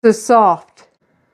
So soft,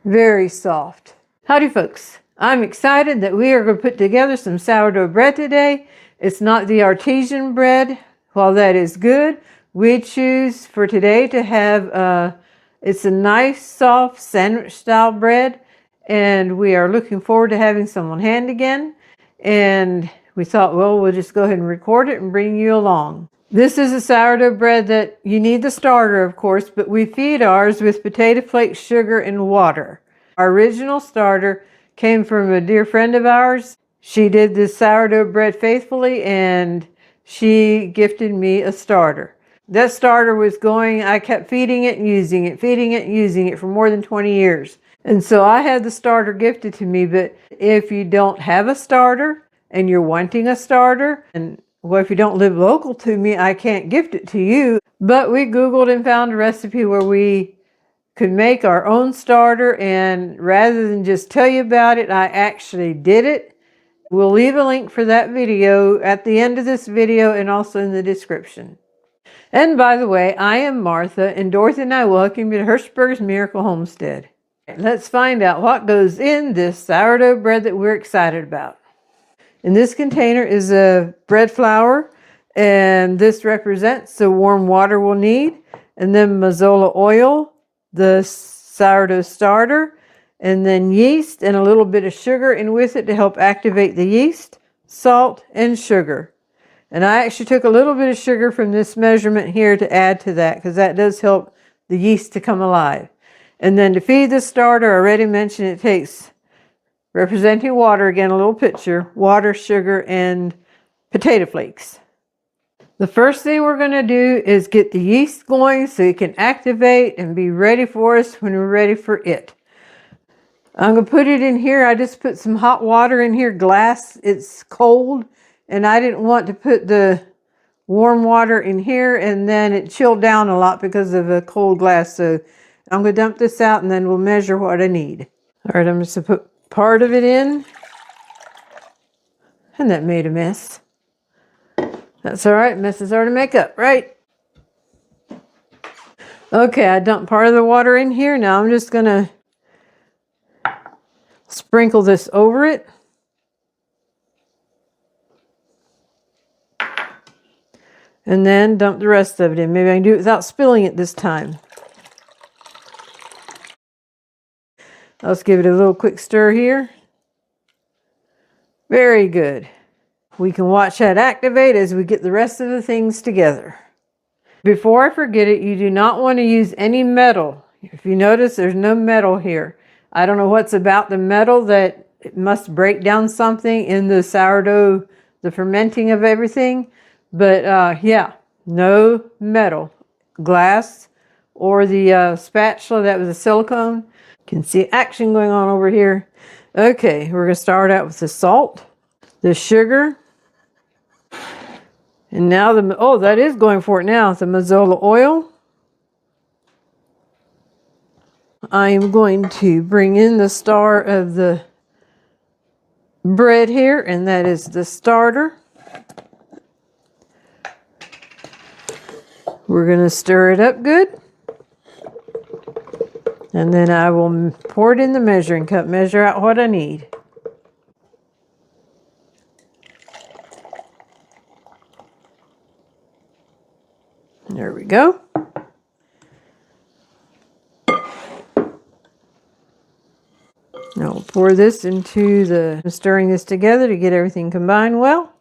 very soft. Howdy folks, I'm excited that we are going to put together some sourdough bread today. It's not the artesian bread. While that is good, we choose for today to have, it's a nice soft sandwich style bread, and we are looking forward to having some on hand again. And we thought, well, we'll just go ahead and record it and bring you along. This is a sourdough bread that you need the starter, of course, but we feed ours with potato flakes, sugar, and water. Our original starter came from a dear friend of ours. She did this sourdough bread faithfully, and she gifted me a starter. That starter was going, I kept feeding it and using it, feeding it and using it for more than 20 years. And so I had the starter gifted to me, but if you don't have a starter and you're wanting a starter, and well, if you don't live local to me, I can't gift it to you. But we Googled and found a recipe where we could make our own starter, and rather than just tell you about it, I actually did it. We'll leave a link for that video at the end of this video and also in the description. And by the way, I am Martha, and Dorothy and I welcome you to Hirschberg's Miracle Homestead. Let's find out what goes in this sourdough bread that we're excited about. In this container is a bread flour, and this represents the warm water we'll need, and then mazola oil, the sourdough starter, and then yeast and a little bit of sugar in with it to help activate the yeast, salt, and sugar. And I actually took a little bit of sugar from this measurement here to add to that, because that does help the yeast to come alive. And then to feed the starter, I already mentioned it takes, representing water, again a little picture, water, sugar, and potato flakes. The first thing we're going to do is get the yeast going so it can activate and be ready for us when we're ready for it. I'm going to put it in here. I just put some hot water in here, glass. It's cold, and I didn't want to put the warm water in here and then it chilled down a lot because of a cold glass. So I'm going to dump this out and then we'll measure what I need. All right, I'm just going to put part of it in, and that made a mess. That's all right, messes are to make up, right? Okay, I dumped part of the water in here. Now I'm just gonna sprinkle this over it. And then dump the rest of it in. Maybe I can do it without spilling it this time. Let's give it a little quick stir here. Very good. We can watch that activate as we get the rest of the things together. Before I forget it, you do not want to use any metal. If you notice, there's no metal here. I don't know what's about the metal that it must break down something in the sourdough, the fermenting of everything. But yeah, no metal. Glass or the spatula, that was a silicone. Can see action going on over here. Okay, we're going to start out with the salt, the sugar, and now oh, that is going for it now, the mazola oil. I am going to bring in the star of the bread here, and that is the starter. We're going to stir it up good. And then I will pour it in the measuring cup, measure out what I need. There we go. Now we'll pour this into stirring this together to get everything combined well.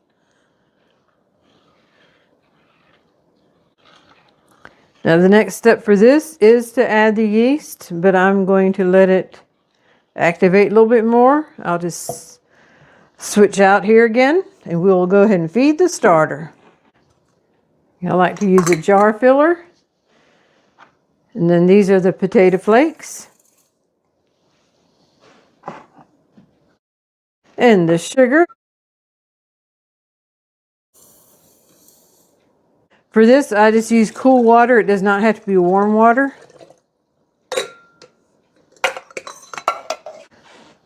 Now the next step for this is to add the yeast, but I'm going to let it activate a little bit more. I'll just switch out here again, and we'll go ahead and feed the starter. I like to use a jar filler. And then these are the potato flakes. And the sugar. For this, I just use cool water. It does not have to be warm water.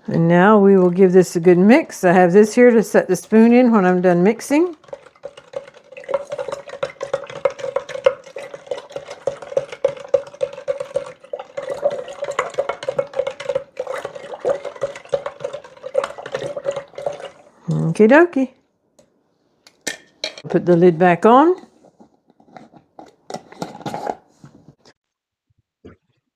And now we will give this a good mix. I have this here to set the spoon in when I'm done mixing. Okie dokie. Put the lid back on.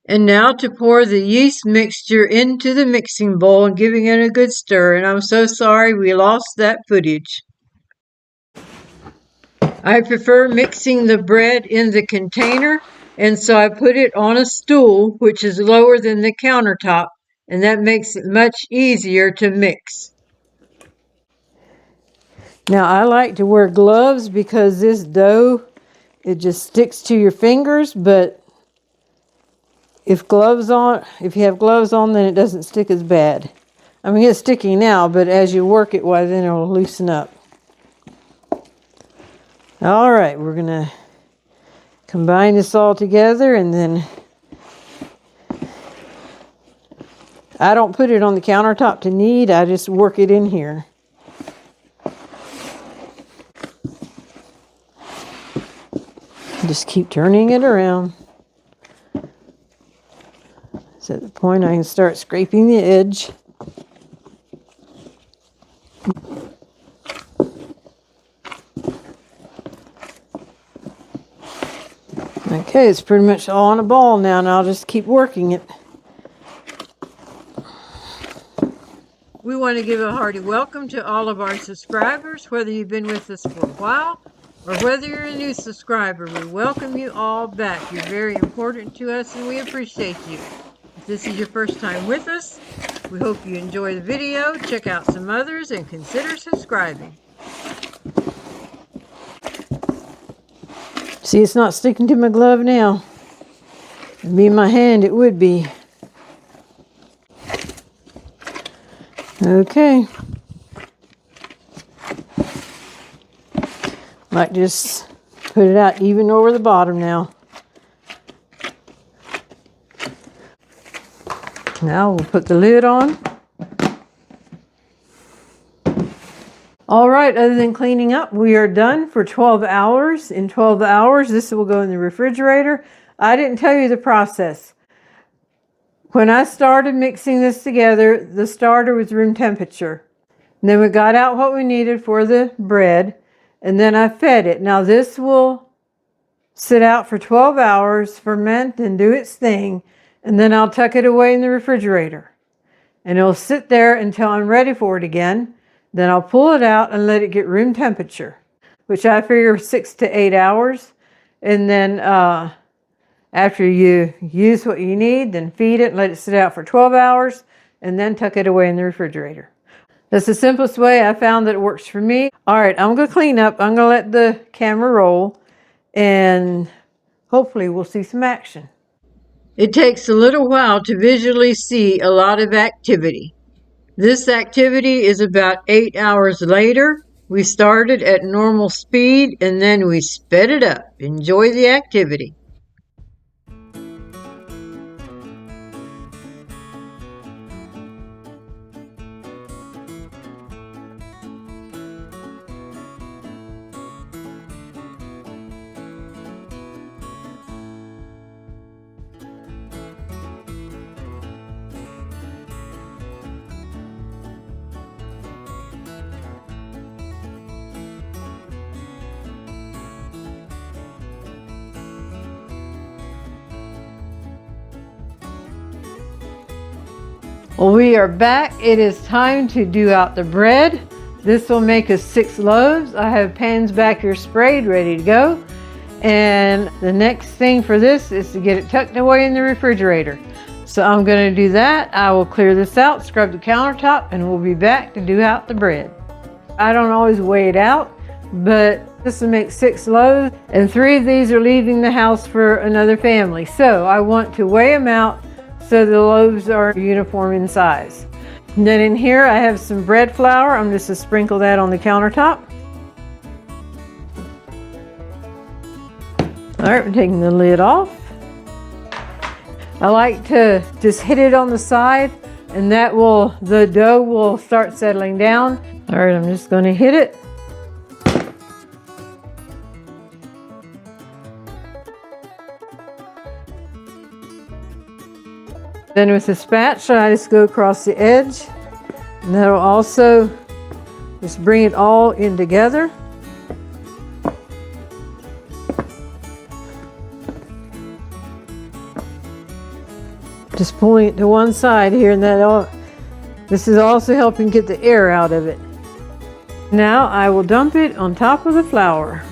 And now to pour the yeast mixture into the mixing bowl and giving it a good stir. And I'm so sorry we lost that footage. I prefer mixing the bread in the container, and so I put it on a stool, which is lower than the countertop, and that makes it much easier to mix. Now I like to wear gloves because this dough, it just sticks to your fingers, but if you have gloves on, then it doesn't stick as bad. I mean, it's sticky now, but as you work it, well, then it'll loosen up. All right, we're going to combine this all together, and then I don't put it on the countertop to knead. I just work it in here. Just keep turning it around. So at the point I can start scraping the edge. Okay, it's pretty much all on a ball now, and I'll just keep working it. We want to give a hearty welcome to all of our subscribers, whether you've been with us for a while or whether you're a new subscriber. We welcome you all back. You're very important to us, and we appreciate you. If this is your first time with us, we hope you enjoy the video, check out some others, and consider subscribing. See, it's not sticking to my glove now. If it'd be in my hand, it would be. Okay. Might just put it out even over the bottom now. Now we'll put the lid on. All right, other than cleaning up, we are done for 12 hours. In 12 hours, this will go in the refrigerator. I didn't tell you the process. When I started mixing this together, the starter was room temperature. And then we got out what we needed for the bread, and then I fed it. Now this will sit out for 12 hours, ferment and do its thing, and then I'll tuck it away in the refrigerator. And it'll sit there until I'm ready for it again. Then I'll pull it out and let it get room temperature, which I figure 6 to 8 hours. And then after you use what you need, then feed it, let it sit out for 12 hours, and then tuck it away in the refrigerator. That's the simplest way I found that it works for me. All right, I'm going to clean up. I'm going to let the camera roll, and hopefully we'll see some action. It takes a little while to visually see a lot of activity. This activity is about 8 hours later. We started at normal speed and then we sped it up. Enjoy the activity. Well, we are back. It is time to do out the bread. This will make us 6 loaves. I have pans back here sprayed, ready to go. And the next thing for this is to get it tucked away in the refrigerator. So I'm going to do that. I will clear this out, scrub the countertop, and we'll be back to do out the bread. I don't always weigh it out, but this will make 6 loaves, and 3 of these are leaving the house for another family. So I want to weigh them out so the loaves are uniform in size. And then in here I have some bread flour. I'm just going to sprinkle that on the countertop. All right, we're taking the lid off. I like to just hit it on the side, and the dough will start settling down. All right, I'm just going to hit it. Then with the spatula, I just go across the edge, and that'll also Just bring it all in together. Just pulling it to one side here, and this is also helping get the air out of it. Now I will dump it on top of the flour.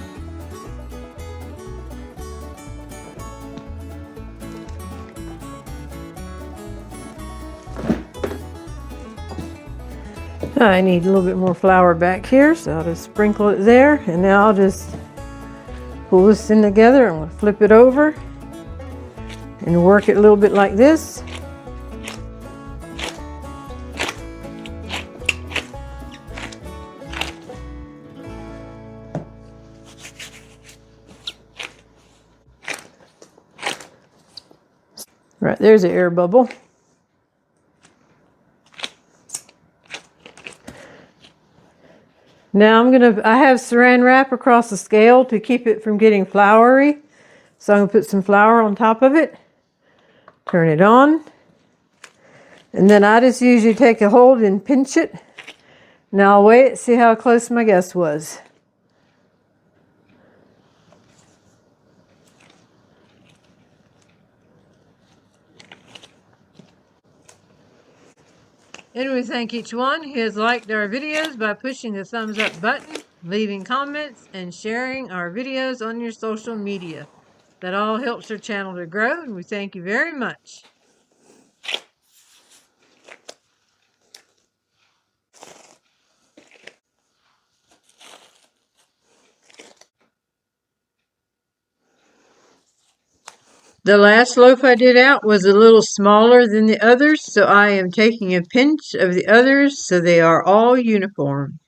I need a little bit more flour back here, so I'll just sprinkle it there, and now I'll just pull this in together and we'll flip it over and work it a little bit like this. Right, there's an air bubble. Now I have saran wrap across the scale to keep it from getting floury. So I'm gonna put some flour on top of it, turn it on, and then I just usually take a hold and pinch it. Now I'll wait, see how close my guess was. And we thank each one who has liked our videos by pushing the thumbs up button, leaving comments, and sharing our videos on your social media. That all helps our channel to grow, and we thank you very much. The last loaf I did out was a little smaller than the others, so I am taking a pinch of the others so they are all uniform.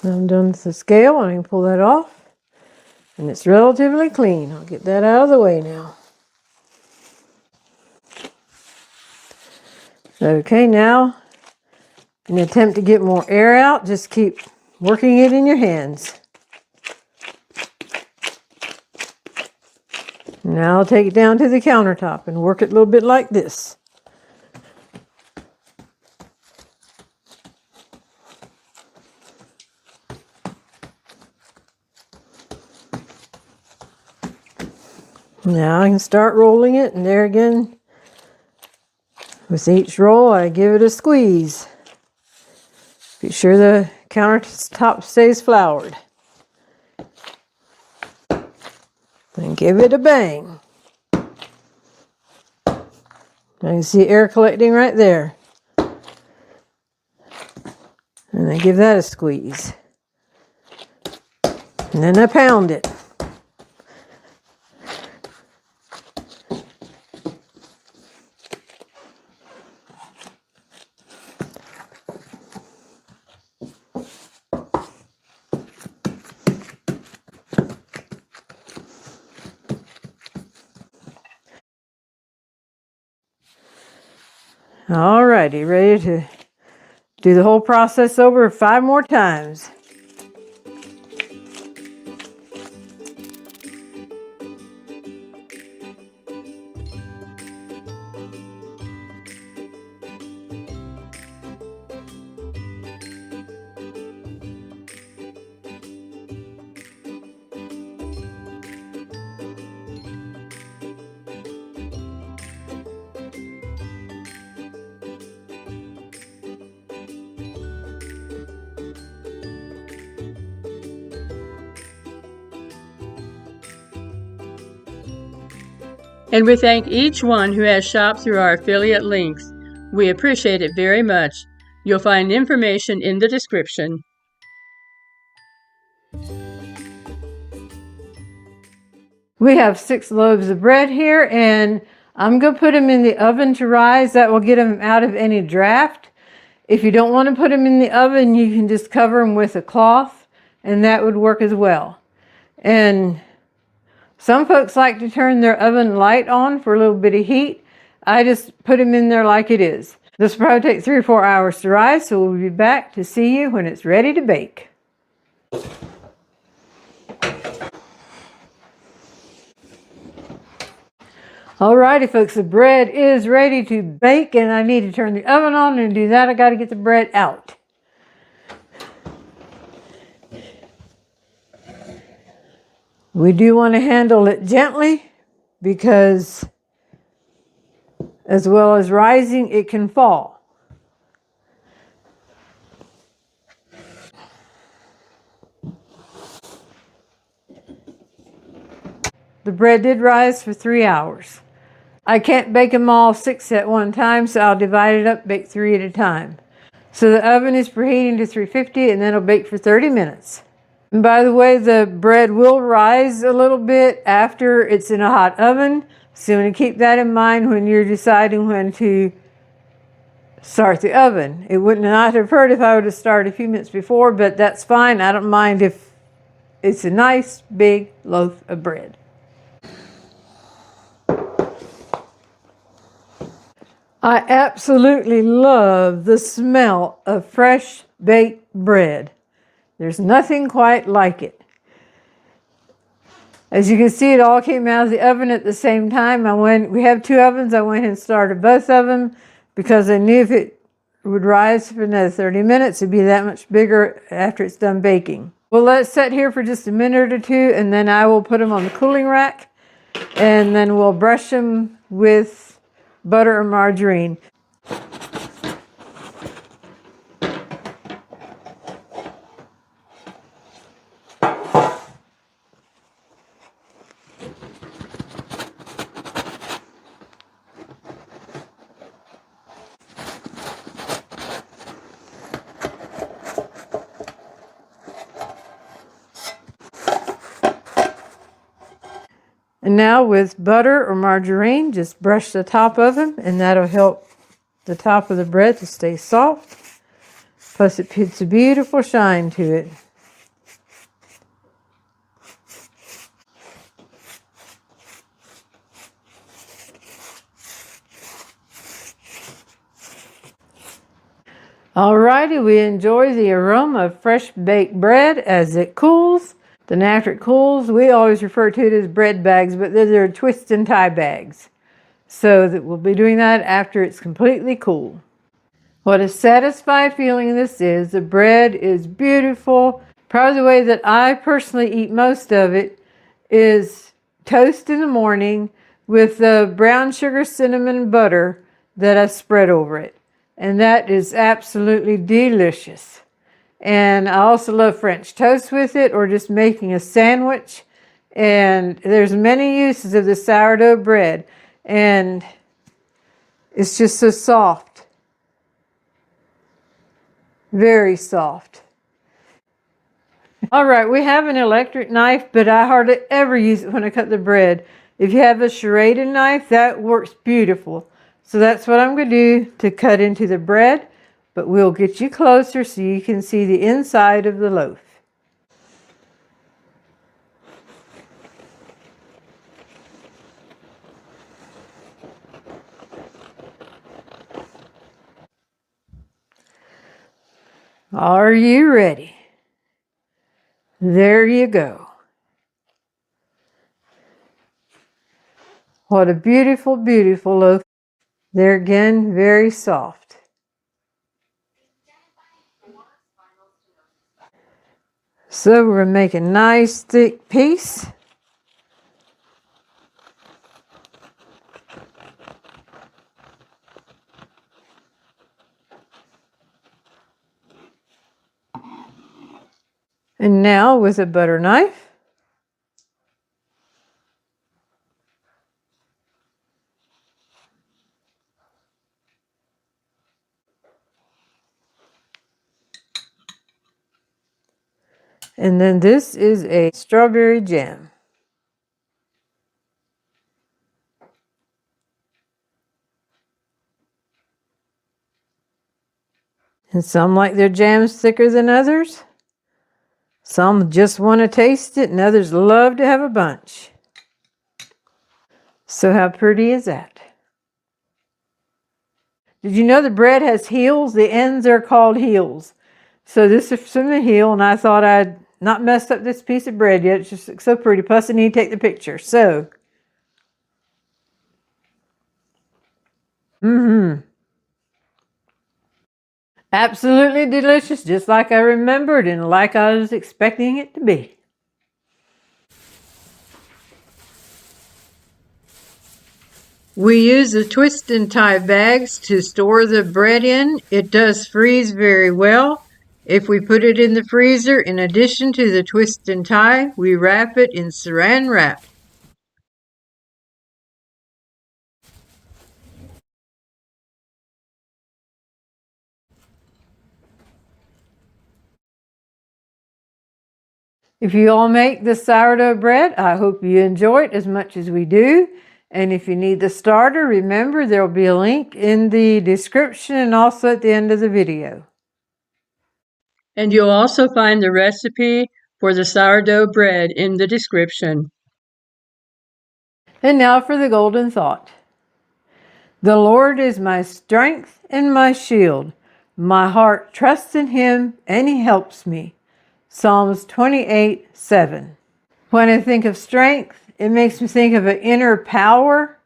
I'm done with the scale. I can pull that off, and it's relatively clean. I'll get that out of the way now. Okay, now in an attempt to get more air out, just keep working it in your hands. Now I'll take it down to the countertop and work it a little bit like this. Now I can start rolling it, and there again, with each roll I give it a squeeze. Be sure the countertop stays floured. Then give it a bang. I can see air collecting right there. And then give that a squeeze. And then I pound it. Alrighty, ready to do the whole process over 5 more times. And we thank each one who has shopped through our affiliate links. We appreciate it very much. You'll find information in the description. We have 6 loaves of bread here, and I'm going to put them in the oven to rise. That will get them out of any draft. If you don't want to put them in the oven, you can just cover them with a cloth, and that would work as well. And some folks like to turn their oven light on for a little bit of heat. I just put them in there like it is. This will probably take 3 or 4 hours to rise, so we'll be back to see you when it's ready to bake. Alrighty folks, the bread is ready to bake and I need to turn the oven on, and to do that I got to get the bread out. We do want to handle it gently because as well as rising, it can fall. The bread did rise for 3 hours. I can't bake them all 6 at one time, so I'll divide it up, bake 3 at a time. So the oven is preheating to 350 and then it'll bake for 30 minutes. And by the way, the bread will rise a little bit after it's in a hot oven. So you want to keep that in mind when you're deciding when to start the oven. It would not have hurt if I would have started a few minutes before, but that's fine. I don't mind if it's a nice big loaf of bread. I absolutely love the smell of fresh baked bread. There's nothing quite like it. As you can see, it all came out of the oven at the same time. We have 2 ovens. I went and started both of them because I knew if it would rise for another 30 minutes, it'd be that much bigger after it's done baking. We'll let it set here for just a minute or 2, and then I will put them on the cooling rack, and then we'll brush them with butter or margarine. And now with butter or margarine, just brush the top of them, and that'll help the top of the bread to stay soft. Plus it puts a beautiful shine to it. Alrighty, we enjoy the aroma of fresh baked bread as it cools. Then after it cools, we always refer to it as bread bags, but they're twist and tie bags. So that we'll be doing that after it's completely cool. What a satisfied feeling this is. The bread is beautiful. Probably the way that I personally eat most of it is toast in the morning with the brown sugar, cinnamon, butter that I spread over it. And that is absolutely delicious. And I also love French toast with it, or just making a sandwich. And there's many uses of the sourdough bread. And it's just so soft. Very soft. All right, we have an electric knife, but I hardly ever use it when I cut the bread. If you have a serrated knife, that works beautiful. So that's what I'm going to do to cut into the bread. But we'll get you closer so you can see the inside of the loaf. Are you ready? There you go. What a beautiful, beautiful loaf. There again, very soft. So we're going to make a nice thick piece. And now with a butter knife, and then this is a strawberry jam. And some like their jams thicker than others. Some just want to taste it, and others love to have a bunch. So how pretty is that? Did you know the bread has heels? The ends are called heels. So this is from the heel, and I thought I'd not messed up this piece of bread yet. It's just so pretty. Plus I need to take the picture. So Absolutely delicious, just like I remembered and like I was expecting it to be. We use the twist and tie bags to store the bread in. It does freeze very well. If we put it in the freezer, in addition to the twist and tie, we wrap it in saran wrap. If you all make the sourdough bread, I hope you enjoy it as much as we do. And if you need the starter, remember there will be a link in the description and also at the end of the video. And you'll also find the recipe for the sourdough bread in the description. And now for the golden thought. The Lord is my strength and my shield. My heart trusts in him and he helps me. Psalms 28:7. When I think of strength, it makes me think of an inner power,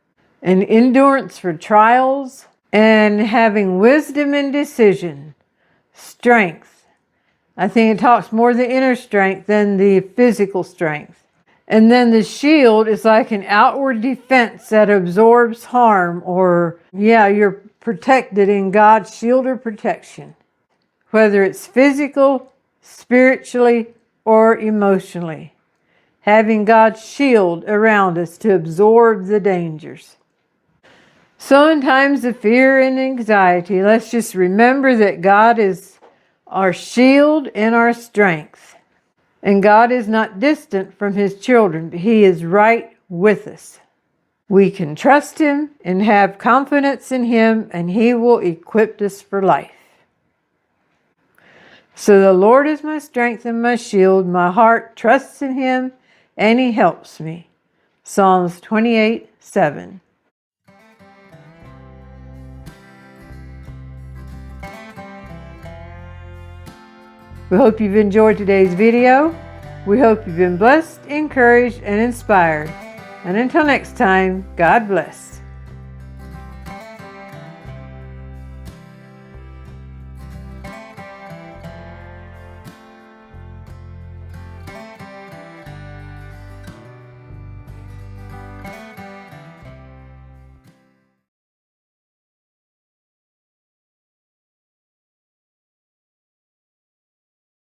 an endurance for trials, and having wisdom and decision. Strength. I think it talks more the inner strength than the physical strength. And then the shield is like an outward defense that absorbs harm, or you're protected in God's shield or protection. Whether it's physical, spiritually, or emotionally. Having God's shield around us to absorb the dangers. So in times of fear and anxiety, let's just remember that God is our shield and our strength. And God is not distant from his children, but he is right with us. We can trust him and have confidence in him, and he will equip us for life. So the Lord is my strength and my shield. My heart trusts in him, and he helps me. Psalms 28:7. We hope you've enjoyed today's video. We hope you've been blessed, encouraged, and inspired. And until next time, God bless.